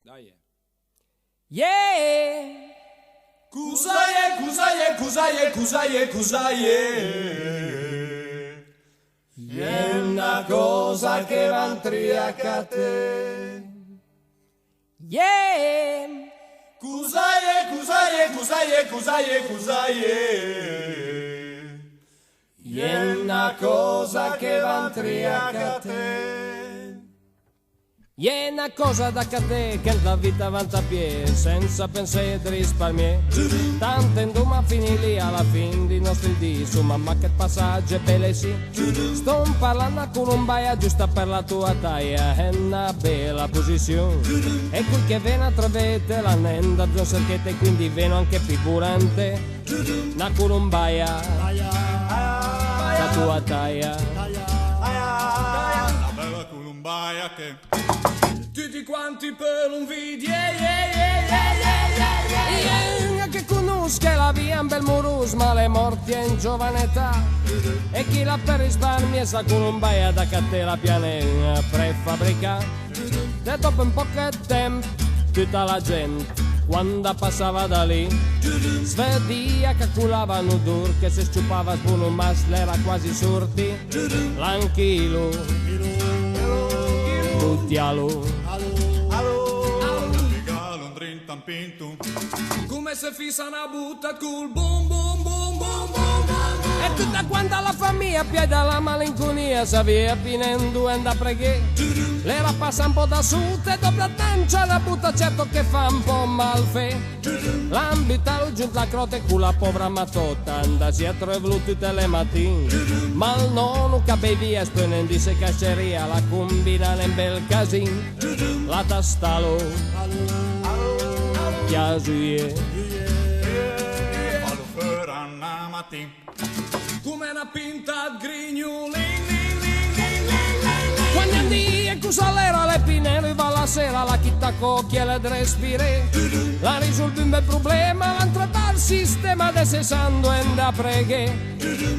Dai. Yeah! Cusaie. È una cosa che va a te. Yeah! Cusaie. È una cosa che va a te. È una cosa da cadere che la vita vanta a pie, senza pensare di risparmiare. Tanto in doma finì lì alla fin di nostri dì, su mamma che passaggio è belle sì. Sto parlando con un baia giusta per la tua taglia, è una bella posizione. E qui che viene a trovete la nenda di un cerchete, quindi veno anche figurante. Na con un baia, la tua taglia. La bella columbaia che tutti quanti per un video, Yeah, che conosca la via in bel morus, ma le morti è in giovane età. E chi la per risparmio sa con un baia da catela pianea prefabbrica. E dopo un po' che tempo tutta la gente quando passava da lì svedia che culavano dur, che se sciupava con un mas l'era quasi sorti. L'anchilo buttialo. regalo un drink tampinto. Come se fissa una butta col boom boom boom boom boom. E tutta quanta la famiglia piede alla malinconia si avvia finendo e da preghe. L'era passa un po' da sud e dopo la tancia la butta certo che fa un po' malfe. L'ambita giunto la crote con la povera matota andasi a trovare tutte le mattine. Ma il nonno che bevi e spendendo se cacceria la combina nel bel casino. La tastalo chiasuie. Fallo för anna mattin. Come una pinta grignolin. Quando andì e cosa l'era le pinelli va la sera la chitta cocchia e le respire. La risolve un bel problema l'altra dal sistema de sessando e da preghe.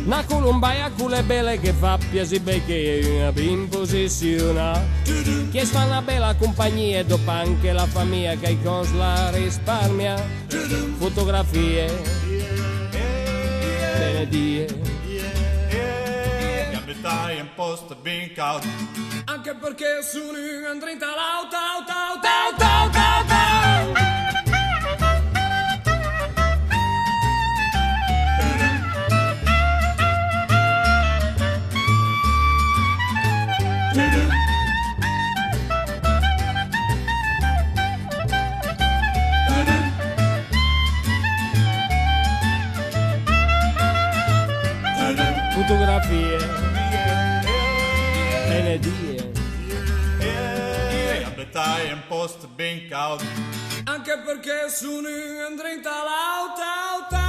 Una columbaia con le belle che fa piasi becche una ben posiziona. Che fa una bella compagnia e dopo anche la famiglia che i cos la risparmia. Fotografie, benedie. Gambetai un posto ben caldo. Anche perché sono in 30 l'auto. Fotografie, benedie. Gambetai un posto ben caldo. Anche perché sono in 30 l'auto.